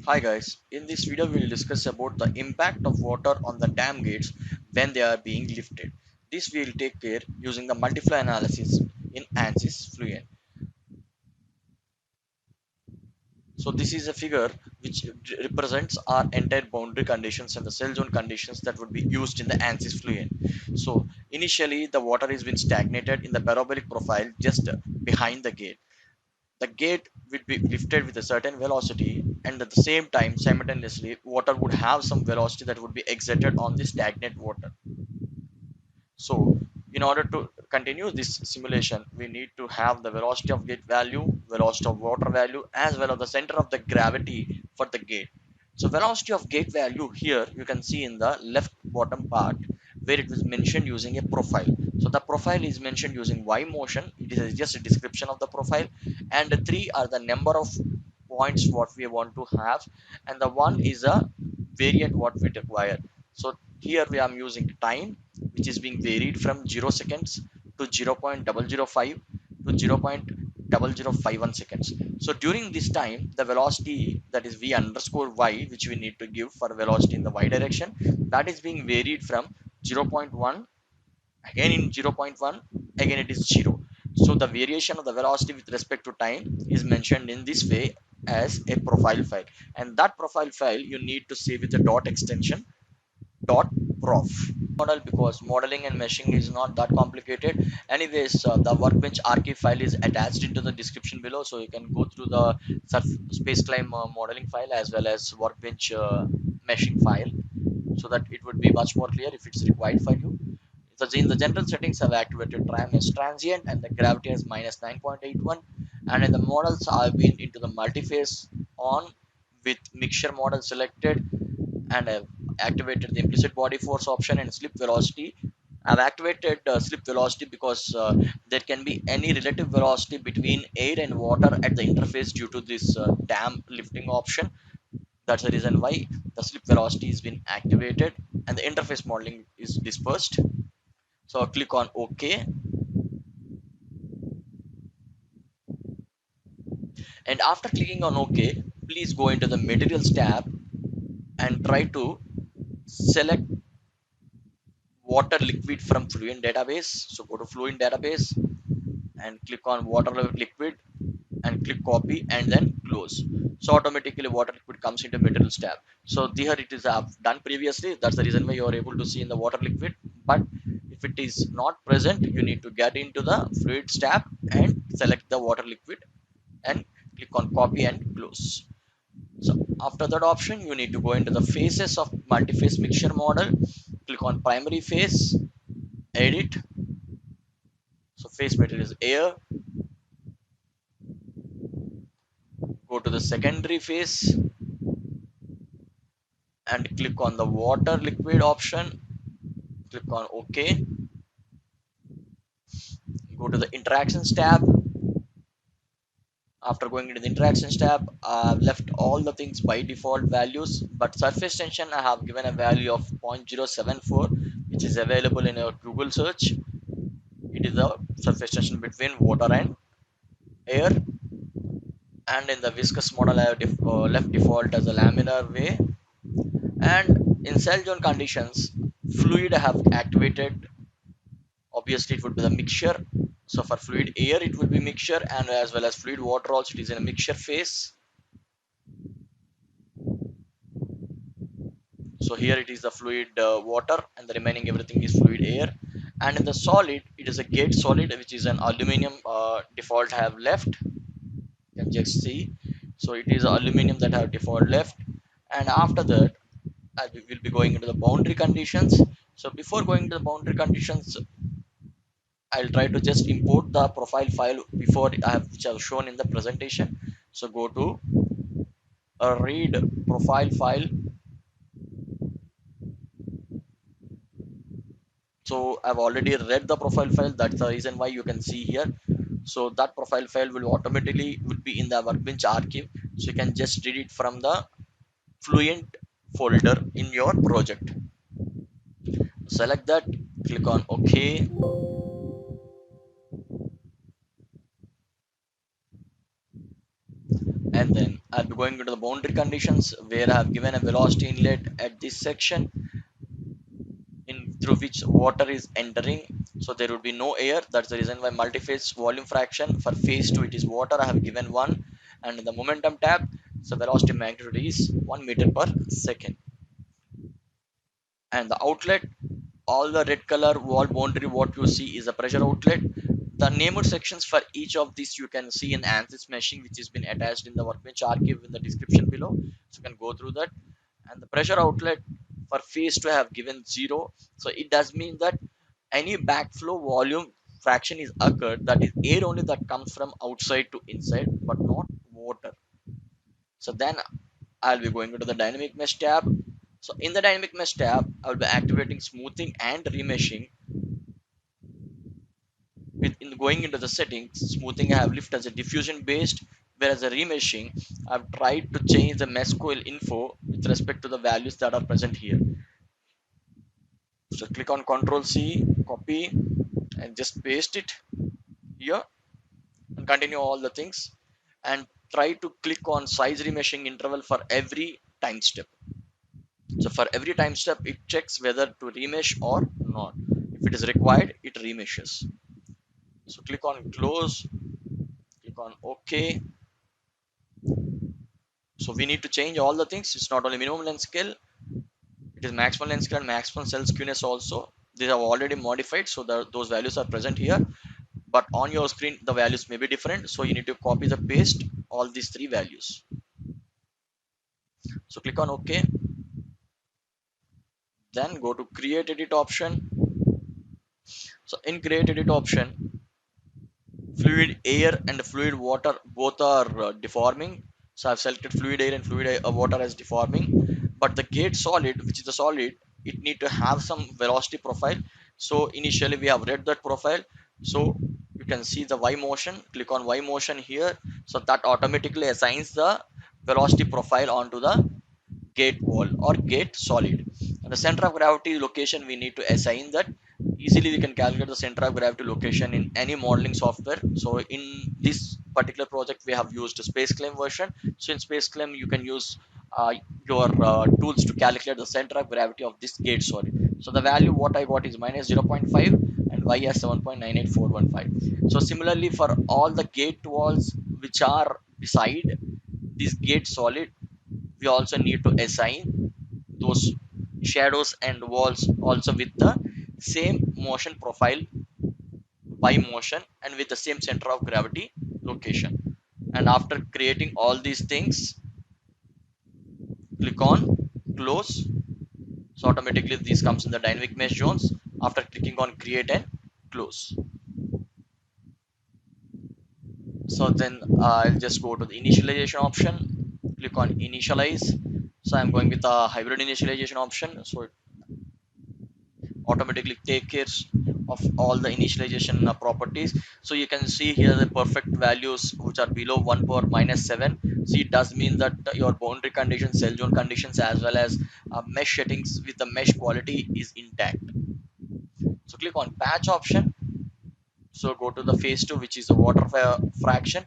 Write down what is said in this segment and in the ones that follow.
Hi guys, in this video we will discuss about the impact of water on the dam gates when they are being lifted. This we will take care using the multiply analysis in ANSYS Fluent. So this is a figure which represents our entire boundary conditions and the cell zone conditions that would be used in the ANSYS Fluent. So initially the water has been stagnated in the parabolic profile just behind the gate. The gate would be lifted with a certain velocity, and at the same time simultaneously water would have some velocity that would be exerted on the stagnant water. So in order to continue this simulation, we need to have the velocity of gate value, velocity of water value, as well as the center of the gravity for the gate. So velocity of gate value here you can see in the left bottom part where it was mentioned using a profile. So the profile is mentioned using y motion. It is just a description of the profile, and the three are the number of points what we want to have, and the one is a variant what we require. So here we are using time, which is being varied from 0 seconds to 0.005 to 0.0051 seconds. So during this time, the velocity, that is v underscore y, which we need to give for velocity in the y direction, that is being varied from 0 0.1, again in 0 0.1, again it is 0. So the variation of the velocity with respect to time is mentioned in this way as a profile file, and that profile file you need to save with a dot extension dot prof model, because modeling and meshing is not that complicated. Anyways, the workbench archive file is attached into the description below, so you can go through the space climb modeling file as well as workbench meshing file, so that it would be much more clear if it's required for you. So in the general settings, I've activated tram as transient and the gravity as minus 9.81, and in the models I've been into the multi-phase on with mixture model selected, and I've activated the implicit body force option and slip velocity. I've activated slip velocity because there can be any relative velocity between air and water at the interface due to this dam lifting option. That's the reason why the slip velocity has been activated and the interface modeling is dispersed. So I'll click on OK, and after clicking on OK, please go into the materials tab and try to select water liquid from Fluent database. So go to Fluent database and click on water liquid and click copy and then close. So automatically water liquid comes into materials tab. So there it is done previously. That's the reason why you are able to see in the water liquid. But if it is not present, you need to get into the fluids tab and select the water liquid and click on copy and close. So after that option, you need to go into the phases of multi-phase mixture model, click on primary phase, edit. So phase material is air. Go to the secondary phase and click on the water liquid option. Click on OK. Go to the interactions tab. After going into the interactions tab, I've left all the things by default values, but surface tension I have given a value of 0.074, which is available in your Google search. It is the surface tension between water and air. And in the viscous model, I have left default as a laminar way. And in cell zone conditions, fluid I have activated. Obviously it would be the mixture. So for fluid air it will be mixture, and as well as fluid water also it is in a mixture phase. So here it is the fluid water, and the remaining everything is fluid air. And in the solid it is a gate solid, which is an aluminum default I have left. You can just see. So it is aluminum that I have default left. And after that I will be going into the boundary conditions. So before going to the boundary conditions, I'll try to just import the profile file before I have, which I have shown in the presentation. So go to read profile file. So I've already read the profile file. That's the reason why you can see here. So that profile file will automatically will be in the workbench archive. So you can just read it from the Fluent folder in your project. Select that, click on OK, And then I'll be going into the boundary conditions where I have given a velocity inlet at this section in through which water is entering. So there would be no air. That's the reason why multi-phase volume fraction for phase 2 it is water. I have given 1, and in the momentum tab, so velocity magnitude is 1 meter per second. And the outlet, all the red color wall boundary what you see is a pressure outlet. The named sections for each of these you can see in ANSYS meshing, which has been attached in the workbench archive in the description below, so you can go through that. And the pressure outlet for phase 2 I have given 0. So it does mean that any backflow volume fraction is occurred, that is air only that comes from outside to inside but not water. So then I'll be going into the dynamic mesh tab. So in the dynamic mesh tab I will be activating smoothing and remeshing. With in going into the settings, smoothing I have left as a diffusion based, whereas the remeshing I've tried to change the mesh coil info with respect to the values that are present here. So click on Ctrl C, copy, and just paste it here, and continue all the things, and try to click on size remeshing interval for every time step. So for every time step it checks whether to remesh or not. If it is required, it remeshes. So click on close, click on OK. So we need to change all the things. It's not only minimum length scale, it is maximum length scale and maximum cell skewness also. These are already modified, so those values are present here. But on your screen, the values may be different, so you need to copy the paste all these three values. So click on OK. Then go to create edit option. So in create edit option, fluid air and fluid water both are deforming. So I've selected fluid air and fluid water as deforming, but the gate solid, which is the solid, it need to have some velocity profile. So initially we have read that profile. So you can see the y motion, click on y motion here. So that automatically assigns the velocity profile onto the gate wall or gate solid. And the center of gravity location we need to assign that. Easily we can calculate the center of gravity location in any modeling software. So in this particular project we have used SpaceClaim version. So in SpaceClaim you can use your tools to calculate the center of gravity of this gate solid. So the value what I got is minus 0.5 and y as 7.98415. So similarly for all the gate walls which are beside this gate solid, we also need to assign those shadows and walls also with the same motion profile by motion and with the same center of gravity location. And after creating all these things, click on close. So automatically this comes in the dynamic mesh zones. After clicking on create and close, so then I'll just go to the initialization option, click on initialize. So I'm going with a hybrid initialization option, so it automatically take care of all the initialization properties. So you can see here the perfect values which are below 1 power minus 7. So it does mean that your boundary conditions, cell zone conditions, as well as mesh settings with the mesh quality is intact. So click on patch option. So go to the phase 2, which is the water fraction.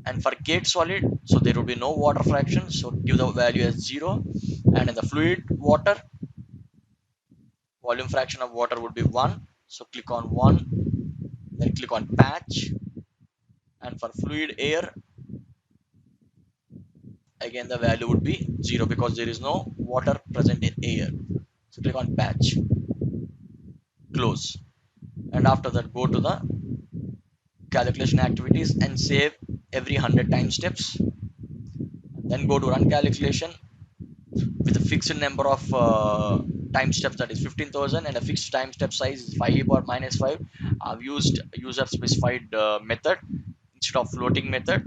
And for gate solid, so there will be no water fraction, so give the value as 0. And in the fluid water, volume fraction of water would be 1. So click on 1, then click on patch. And for fluid air, again the value would be 0 because there is no water present in air. So click on patch, close. And after that, go to the calculation activities and save every 100 time steps. Then go to run calculation with a fixed number of time steps, that is 15,000, and a fixed time step size is 5 power minus 5. I've used user specified method instead of floating method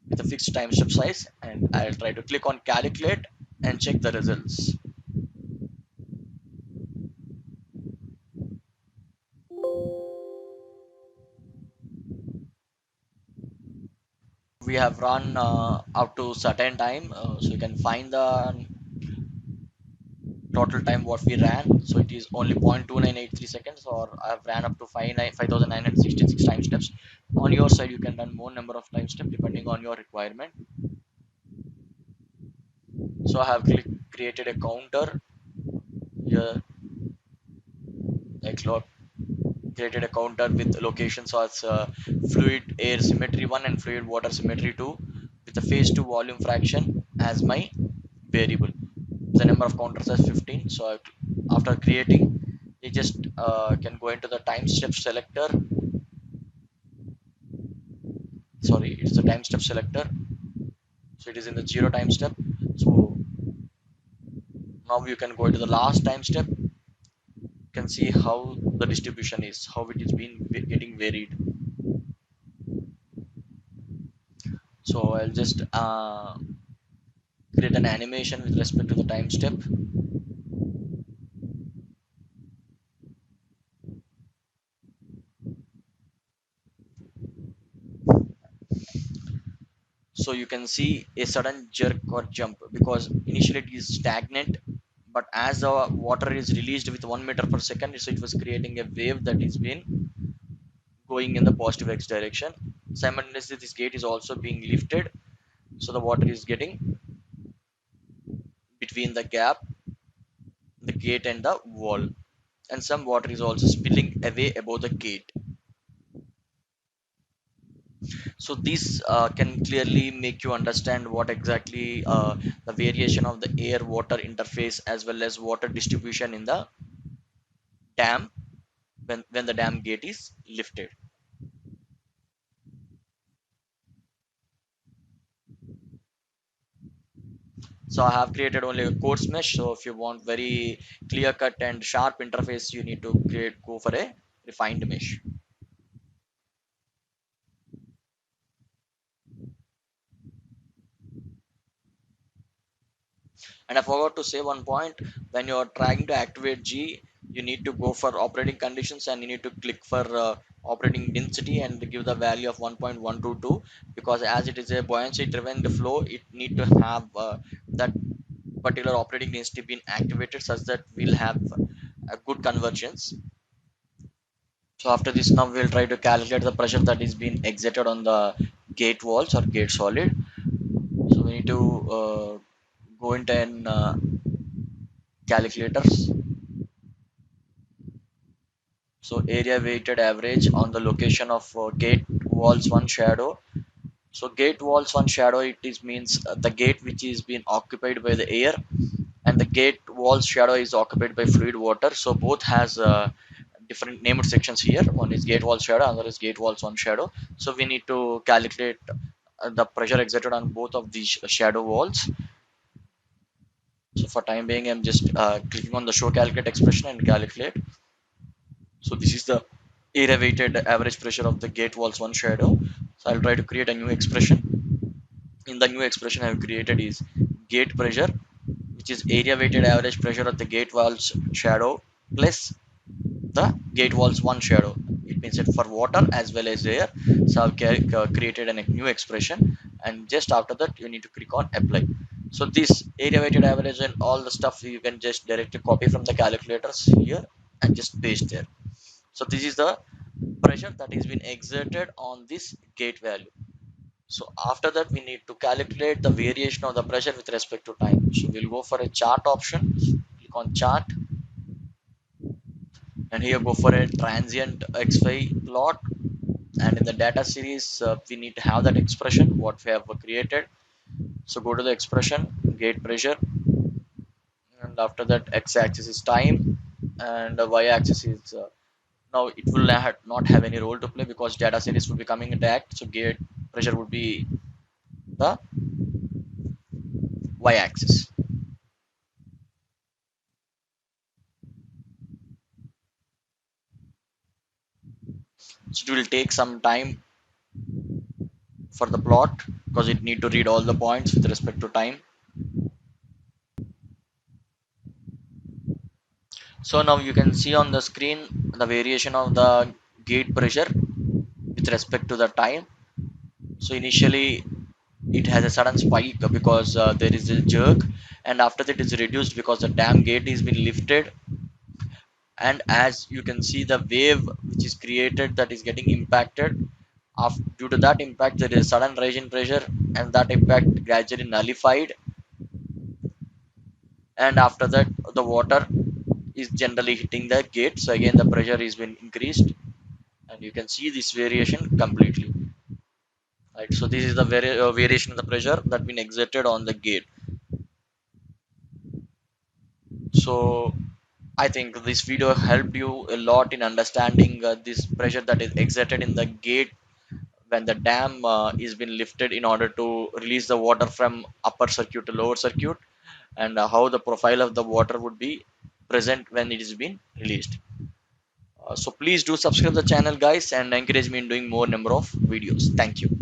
with a fixed time step size, and I'll try to click on calculate and check the results. We have run up to certain time, so you can find the total time what we ran. So it is only 0.2983 seconds, or I've ran up to 5966 time steps. On your side you can run more number of time steps depending on your requirement. So I have created a counter here, like created a counter with locations as fluid air symmetry 1 and fluid water symmetry 2 with the phase 2 volume fraction as my variable. The number of counters as 15. So after creating, you just can go into the time step selector. Sorry, it's the time step selector, so it is in the 0 time step. So now you can go into the last time step. You can see how the distribution is, how it is been getting varied. So I'll just create an animation with respect to the time step. So you can see a sudden jerk or jump because initially it is stagnant, but as the water is released with 1 meter per second, so it was creating a wave that is been going in the positive x direction. Simultaneously this gate is also being lifted, so the water is getting between the gap, the gate and the wall, and some water is also spilling away above the gate. So this can clearly make you understand what exactly the variation of the air water interface as well as water distribution in the dam when the dam gate is lifted. So I have created only a coarse mesh. So if you want very clear cut and sharp interface, you need to go for a refined mesh. And I forgot to say one point: when you are trying to activate G, you need to go for operating conditions and you need to click for operating density and give the value of 1.122, because as it is a buoyancy driven flow, it need to have that particular operating density being activated such that we'll have a good convergence. So after this, now we'll try to calculate the pressure that is being exerted on the gate walls or gate solid. So we need to go into an calculators. So area weighted average on the location of gate walls one shadow. So gate walls one shadow, it is means the gate which is being occupied by the air, and the gate walls shadow is occupied by fluid water. So both has different named sections here. One is gate wall shadow, another is gate walls one shadow. So we need to calculate the pressure exerted on both of these shadow walls. So for time being, I'm just clicking on the show calculate expression and calculate. So this is the area weighted average pressure of the gate walls one shadow. So I'll try to create a new expression. In the new expression I have created is gate pressure, which is area weighted average pressure of the gate walls shadow plus the gate walls one shadow. It means it for water as well as air. So I've created a new expression, and just after that you need to click on apply. So this area weighted average and all the stuff you can just directly copy from the calculators here and just paste there. So this is the pressure that is being exerted on this gate value. So after that we need to calculate the variation of the pressure with respect to time. So we'll go for a chart option, click on chart, and here go for a transient xy plot, and in the data series we need to have that expression what we have created. So go to the expression gate pressure, and after that x-axis is time and the y-axis is now it will not have any role to play because data series will be coming intact. So gate pressure would be the y-axis. So it will take some time for the plot because it need to read all the points with respect to time. So now you can see on the screen the variation of the gate pressure with respect to the time. So initially it has a sudden spike because there is a jerk, and after that is reduced because the dam gate is been lifted. And as you can see, the wave which is created, that is getting impacted. Due to that impact, there is sudden rise in pressure, and that impact gradually nullified. And after that, the water is generally hitting the gate, so again the pressure is been increased, and you can see this variation completely. Right, so this is the variation in the pressure that been exerted on the gate. So I think this video helped you a lot in understanding this pressure that is exerted in the gate when the dam is been lifted in order to release the water from upper circuit to lower circuit, and how the profile of the water would be present when it is being released. So please do subscribe the channel guys, and encourage me in doing more number of videos. Thank you.